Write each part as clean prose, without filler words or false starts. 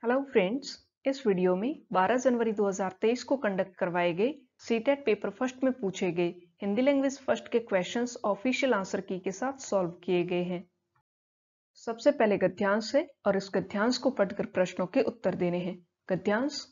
Hello friends, इस video में 12 जनवरी 2023 को कंडक्ट करवाए गए सीटेट पेपर फर्स्ट में पूछे गए हिंदी लैंग्वेज फर्स्ट के क्वेश्चंस ऑफिशियल आंसर की के साथ सॉल्व किए गए हैं। सबसे पहले गद्यांश है और इस गद्यांश को पढ़कर प्रश्नों के उत्तर देने हैं। गद्यांश: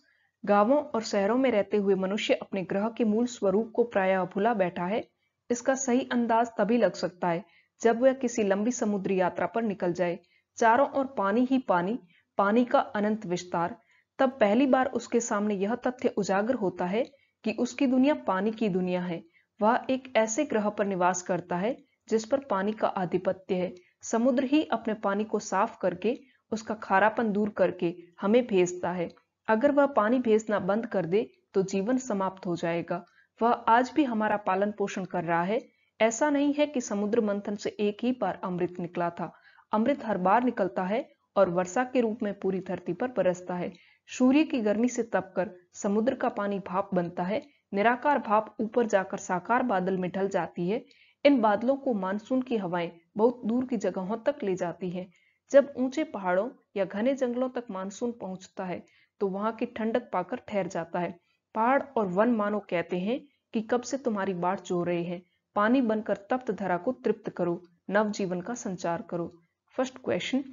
गांवों और शहरों में रहते हुए मनुष्य अपने ग्रह के मूल स्वरूप को प्रायः भुला बैठा है। इसका सही अंदाज तभी लग सकता है जब वह किसी लंबी समुद्री यात्रा पर निकल जाए। चारों ओर पानी ही पानी, पानी का अनंत विस्तार। तब पहली बार उसके सामने यह तथ्य उजागर होता है कि उसकी दुनिया पानी की दुनिया है। वह एक ऐसे ग्रह पर निवास करता है जिस पर पानी का आधिपत्य है। समुद्र ही अपने पानी को साफ करके, उसका खारापन दूर करके हमें भेजता है। अगर वह पानी भेजना बंद कर दे तो जीवन समाप्त हो जाएगा। वह आज भी हमारा पालन पोषण कर रहा है। ऐसा नहीं है कि समुद्र मंथन से एक ही बार अमृत निकला था। अमृत हर बार निकलता है और वर्षा के रूप में पूरी धरती पर बरसता है। सूर्य की गर्मी से तपकर समुद्र का पानी भाप बनता है। निराकार भाप ऊपर जाकर साकार बादल में ढल जाती है। इन बादलों को मानसून की हवाएं बहुत दूर की जगहों तक ले जाती हैं। जब ऊंचे पहाड़ों या घने जंगलों तक मानसून पहुंचता है तो वहां की ठंडक पाकर ठहर जाता है। पहाड़ और वन मानो कहते हैं कि कब से तुम्हारी बाट जो रहे हैं। पानी बनकर तप्त धरा को तृप्त करो, नव जीवन का संचार करो। फर्स्ट क्वेश्चन: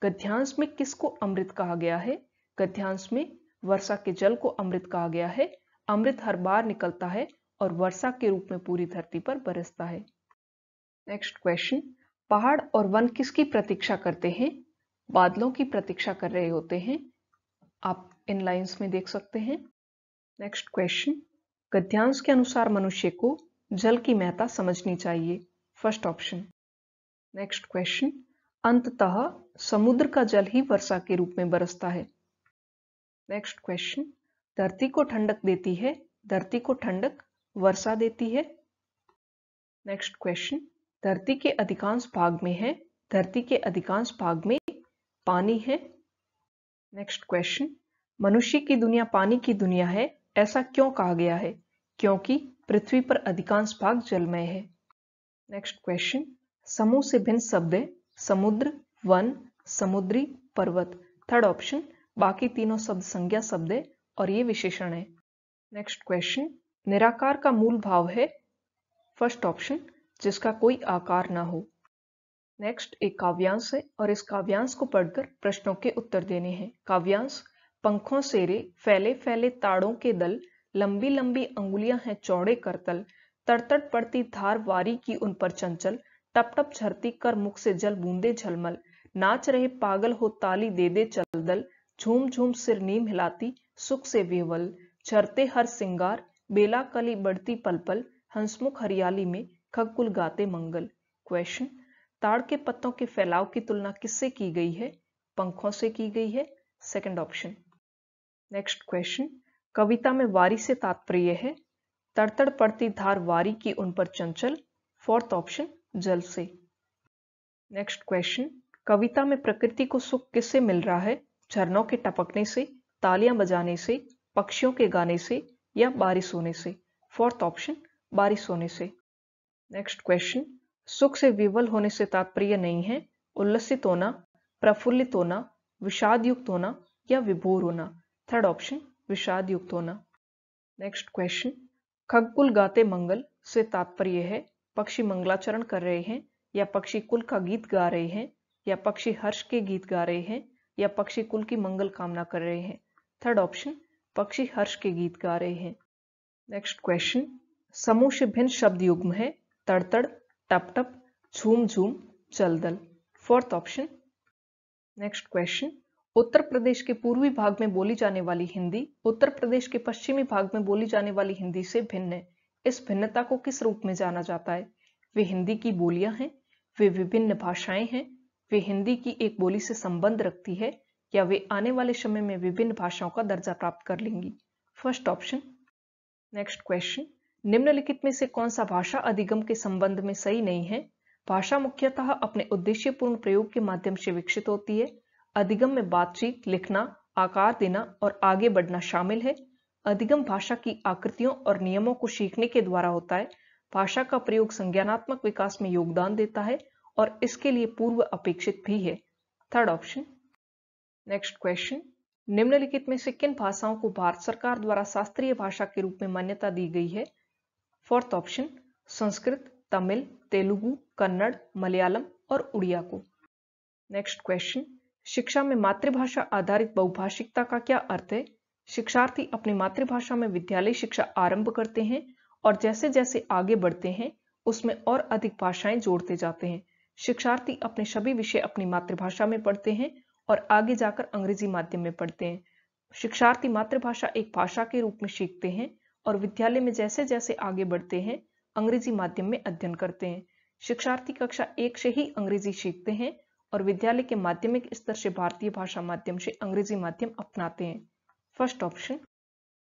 गद्यांश में किसको अमृत कहा गया है? गद्यांश में वर्षा के जल को अमृत कहा गया है। अमृत हर बार निकलता है और वर्षा के रूप में पूरी धरती पर बरसता है। नेक्स्ट क्वेश्चन: पहाड़ और वन किसकी प्रतीक्षा करते हैं? बादलों की प्रतीक्षा कर रहे होते हैं। आप इन लाइंस में देख सकते हैं। नेक्स्ट क्वेश्चन: गद्यांश के अनुसार मनुष्य को जल की महत्ता समझनी चाहिए। First option. नेक्स्ट क्वेश्चन: अंततः समुद्र का जल ही वर्षा के रूप में बरसता है। नेक्स्ट क्वेश्चन: धरती को ठंडक देती है, धरती को ठंडक वर्षा देती है। नेक्स्ट क्वेश्चन: धरती के अधिकांश भाग में है, धरती के अधिकांश भाग में पानी है। नेक्स्ट क्वेश्चन: मनुष्य की दुनिया पानी की दुनिया है, ऐसा क्यों कहा गया है? क्योंकि पृथ्वी पर अधिकांश भाग जलमय है। नेक्स्ट क्वेश्चन: समूह से भिन्न शब्द है, समुद्र, वन, समुद्री, पर्वत। Third option. बाकी तीनों शब्द संज्ञा शब्द है और ये विशेषण है। नेक्स्ट क्वेश्चन: निराकार का मूल भाव है। फर्स्ट ऑप्शन, जिसका कोई आकार ना हो। नेक्स्ट एक काव्यांश है और इस काव्यांश को पढ़कर प्रश्नों के उत्तर देने हैं। काव्यांश: पंखों से रे फैले फैले ताड़ों के दल, लंबी लंबी अंगुलियां हैं चौड़े करतल, तड़तड़ पड़ती धार वारी की उन पर चंचल, टप टप झरती कर मुख से जल बूंदे झलमल, नाच रहे पागल हो ताली दे दे चल दल, झूम झूम सिर नीम हिलाती सुख से विह्वल, झरते हर सिंगार बेला कली बढ़ती पल पल, हंसमुख हरियाली में खगकुल गाते मंगल। क्वेश्चन: ताड़ के पत्तों के फैलाव की तुलना किससे की गई है? पंखों से की गई है। Second option. नेक्स्ट क्वेश्चन: कविता में वारी से तात्पर्य है। तड़तड़ पड़ती धार वारी की उन पर चंचल। फोर्थ ऑप्शन, जल से। नेक्स्ट क्वेश्चन: कविता में प्रकृति को सुख किससे मिल रहा है? झरनों के टपकने से, तालियां बजाने से, पक्षियों के गाने से या बारिश होने से। फोर्थ ऑप्शन, बारिश होने से। नेक्स्ट क्वेश्चन: सुख से विवल होने से तात्पर्य नहीं है उल्लसित होना, प्रफुल्लित होना, विषाद युक्त होना या विभोर होना। थर्ड ऑप्शन, विषाद युक्त होना। नेक्स्ट क्वेश्चन: खगकुल गाते मंगल से तात्पर्य है पक्षी मंगलाचरण कर रहे हैं या पक्षी कुल का गीत गा रहे हैं या पक्षी हर्ष के गीत गा रहे हैं या पक्षी कुल की मंगल कामना कर रहे हैं। थर्ड ऑप्शन, पक्षी हर्ष के गीत गा रहे हैं। नेक्स्ट क्वेश्चन: समूह से भिन्न शब्द युग्म है तड़तड़, टप टप, झूम झूम, चलदल। Fourth option. Next question: Uttar Pradesh के पूर्वी भाग में बोली जाने वाली हिंदी उत्तर प्रदेश के पश्चिमी भाग में बोली जाने वाली हिंदी से भिन्न है। इस भिन्नता को किस रूप में जाना जाता है? वे हिंदी की बोलियां हैं, वे विभिन्न भाषाएं हैं, वे हिंदी की एक बोली से संबंध रखती है या वे आने वाले समय में विभिन्न भाषाओं का दर्जा प्राप्त कर लेंगी। First option. नेक्स्ट क्वेश्चन: निम्नलिखित में से कौन सा भाषा अधिगम के संबंध में सही नहीं है? भाषा मुख्यतः अपने उद्देश्यपूर्ण प्रयोग के माध्यम से विकसित होती है। अधिगम में बातचीत, लिखना, आकार देना और आगे बढ़ना शामिल है। अधिगम भाषा की आकृतियों और नियमों को सीखने के द्वारा होता है। भाषा का प्रयोग संज्ञानात्मक विकास में योगदान देता है और इसके लिए पूर्व अपेक्षित भी है। Third option. नेक्स्ट क्वेश्चन: निम्नलिखित में से किन भाषाओं को भारत सरकार द्वारा शास्त्रीय भाषा के रूप में मान्यता दी गई है? फोर्थ ऑप्शन संस्कृत, तमिल, तेलुगु, कन्नड़, मलयालम और उड़िया को। नेक्स्ट क्वेश्चन, शिक्षा में मातृभाषा आधारित बहुभाषिकता का क्या अर्थ है? शिक्षार्थी अपनी मातृभाषा में विद्यालय शिक्षा आरंभ करते हैं और जैसे जैसे आगे बढ़ते हैं उसमें और अधिक भाषाएं जोड़ते जाते हैं। शिक्षार्थी अपने सभी विषय अपनी मातृभाषा में पढ़ते हैं और आगे जाकर अंग्रेजी माध्यम में पढ़ते हैं। शिक्षार्थी मातृभाषा एक भाषा के रूप में सीखते हैं और विद्यालय में जैसे जैसे आगे बढ़ते हैं अंग्रेजी माध्यम में अध्ययन करते हैं। शिक्षार्थी कक्षा 1 से ही अंग्रेजी सीखते हैं और विद्यालय के माध्यमिक स्तर से भारतीय भाषा माध्यम से अंग्रेजी माध्यम अपनाते हैं। First option.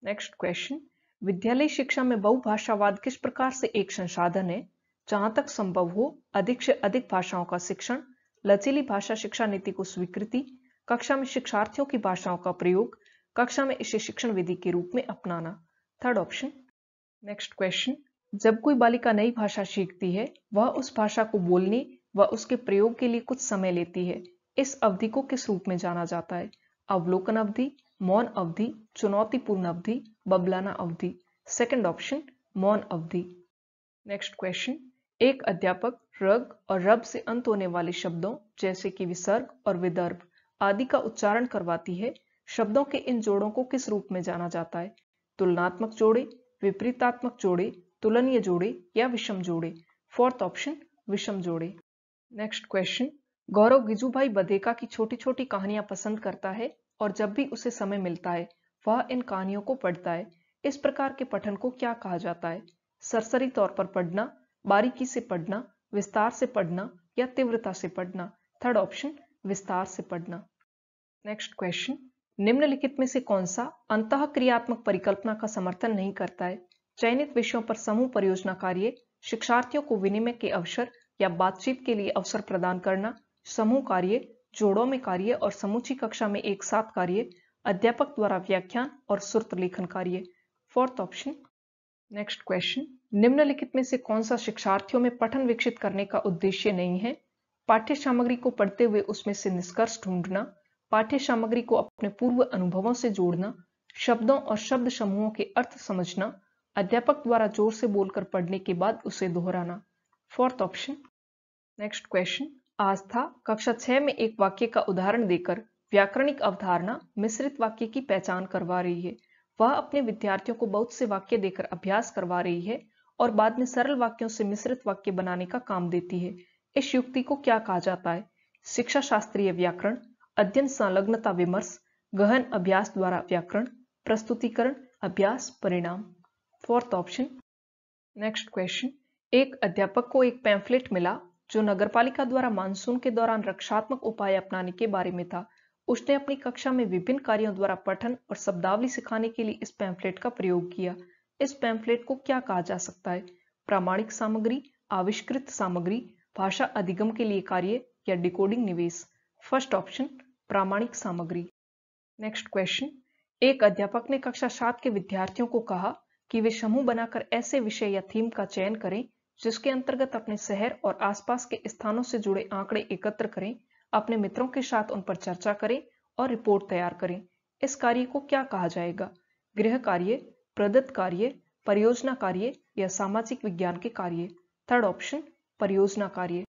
नेक्स्ट क्वेश्चन, विद्यालय शिक्षा में बहुभाषावाद किस प्रकार से एक संसाधन है? जहां तक संभव हो अधिक से अधिक भाषाओं का शिक्षण, लचीली भाषा शिक्षा नीति को स्वीकृति, कक्षा में शिक्षार्थियों की भाषाओं का प्रयोग, कक्षा में इसे शिक्षण विधि के रूप में अपनाना। Third option. नेक्स्ट क्वेश्चन, जब कोई बालिका नई भाषा सीखती है वह उस भाषा को बोलने व उसके प्रयोग के लिए कुछ समय लेती है। इस अवधि को किस रूप में जाना जाता है? अवलोकन अवधि, मौन अवधि, चुनौतीपूर्ण अवधि, बबलाना अवधि। सेकंड ऑप्शन मौन अवधि। नेक्स्ट क्वेश्चन, एक अध्यापक रग और रब से अंत होने वाले शब्दों जैसे कि विसर्ग और विदर्भ आदि का उच्चारण करवाती है। शब्दों के इन जोड़ों को किस रूप में जाना जाता है? तुलनात्मक जोड़े, विपरीतात्मक जोड़े, तुलनीय जोड़े या विषम जोड़े। फोर्थ ऑप्शन विषम जोड़े। नेक्स्ट क्वेश्चन, गौरव गिजुभाई बधेका की छोटी छोटी कहानियां पसंद करता है और जब भी उसे समय मिलता है वह इन कहानियों को पढ़ता है। इस प्रकार के पठन को क्या कहा जाता है? सरसरी तौर पर पढ़ना, बारीकी से पढ़ना, विस्तार से पढ़ना या तीव्रता से पढ़ना। थर्ड ऑप्शन विस्तार से पढ़ना। नेक्स्ट क्वेश्चन, निम्नलिखित में से कौन सा अंतःक्रियात्मक परिकल्पना का समर्थन नहीं करता है? चयनित विषयों पर समूह परियोजना कार्य, शिक्षार्थियों को विनिमय के अवसर या बातचीत के लिए अवसर प्रदान करना, समूह कार्य, जोड़ों में कार्य और समूची कक्षा में एक साथ कार्य, अध्यापक द्वारा व्याख्यान और सुर्त लेखन कार्य। Fourth option. नेक्स्ट क्वेश्चन, निम्नलिखित में से कौन सा शिक्षार्थियों में पठन विकसित करने का उद्देश्य नहीं है? पाठ्य सामग्री को पढ़ते हुए उसमें से निष्कर्ष ढूंढना, पाठ्य सामग्री को अपने पूर्व अनुभवों से जोड़ना, शब्दों और शब्द समूहों के अर्थ समझना, अध्यापक द्वारा जोर से बोलकर पढ़ने के बाद उसे दोहराना। Fourth option. नेक्स्ट क्वेश्चन, आस्था कक्षा 6 में एक वाक्य का उदाहरण देकर व्याकरणिक अवधारणा मिश्रित वाक्य की पहचान करवा रही है। वह अपने विद्यार्थियों को बहुत से वाक्य देकर अभ्यास करवा रही है और बाद में सरल वाक्यों से मिश्रित वाक्य बनाने का काम देती है। इस युक्ति को क्या कहा जाता है? शिक्षा शास्त्रीय व्याकरण, अध्ययन संलग्नता विमर्श, गहन अभ्यास द्वारा व्याकरण, प्रस्तुतिकरण, अभ्यास, परिणाम। Fourth option. नेक्स्ट क्वेश्चन, एक अध्यापक को एक पैम्फलेट मिला जो नगरपालिका द्वारा मानसून के दौरान रक्षात्मक उपाय अपनाने के बारे में था। उसने अपनी कक्षा में विभिन्न कार्यों द्वारा पठन और शब्दावली सिखाने के लिए इस पैम्फलेट का प्रयोग किया। इस पैम्फलेट को क्या कहा जा सकता है? प्रामाणिक सामग्री, आविष्कृत सामग्री, भाषा अधिगम के लिए कार्य या डिकोडिंग निवेश। फर्स्ट ऑप्शन प्रामाणिक सामग्री। नेक्स्ट क्वेश्चन, एक अध्यापक ने कक्षा 7 के विद्यार्थियों को कहा कि वे समूह बनाकर ऐसे विषय या थीम का चयन करें जिसके अंतर्गत अपने शहर और आसपास के स्थानों से जुड़े आंकड़े एकत्र करें, अपने मित्रों के साथ उन पर चर्चा करें और रिपोर्ट तैयार करें। इस कार्य को क्या कहा जाएगा? गृह कार्य, प्रदत्त कार्य, परियोजना कार्य या सामाजिक विज्ञान के कार्य। थर्ड ऑप्शन परियोजना कार्य।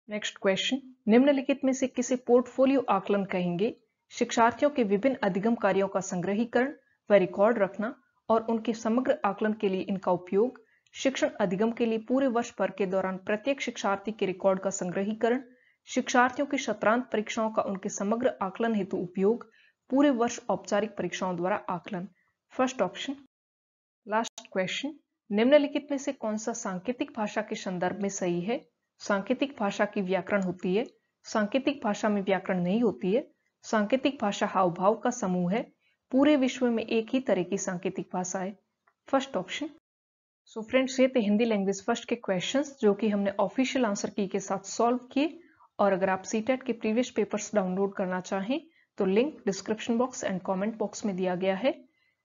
नेक्स्ट क्वेश्चन, निम्नलिखित में से किसे पोर्टफोलियो आकलन कहेंगे? शिक्षार्थियों के विभिन्न अधिगम कार्यों का संग्रहीकरण व रिकॉर्ड रखना और उनके समग्र आकलन के लिए इनका उपयोग, शिक्षण अधिगम के लिए पूरे वर्ष भर के दौरान प्रत्येक शिक्षार्थी के रिकॉर्ड का संग्रहीकरण, शिक्षार्थियों की सत्रांत परीक्षाओं का उनके समग्र आकलन हेतु उपयोग, पूरे वर्ष औपचारिक परीक्षाओं द्वारा आकलन। First option. लास्ट क्वेश्चन, निम्नलिखित में से कौन सा सांकेतिक भाषा के संदर्भ में सही है? सांकेतिक भाषा की व्याकरण होती है, सांकेतिक भाषा में व्याकरण नहीं होती है, सांकेतिक भाषा हाव भाव का समूह है, पूरे विश्व में एक ही तरह की सांकेतिक भाषा है। First option. सो फ्रेंड्स, ये थे हिंदी लैंग्वेज फर्स्ट के क्वेश्चंस जो कि हमने ऑफिशियल आंसर की के साथ सॉल्व किए। और अगर आप सीटेट के प्रीवियस पेपर्स डाउनलोड करना चाहें तो link description box and comment box में दिया गया है।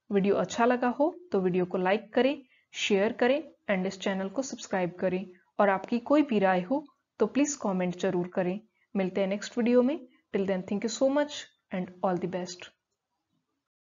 वीडियो अच्छा लगा हो तो वीडियो को लाइक करें, शेयर करें एंड इस चैनल को सब्सक्राइब करें। और आपकी कोई भी राय हो तो प्लीज कमेंट जरूर करें। मिलते हैं नेक्स्ट वीडियो में। Till then, thank you so much and all the best.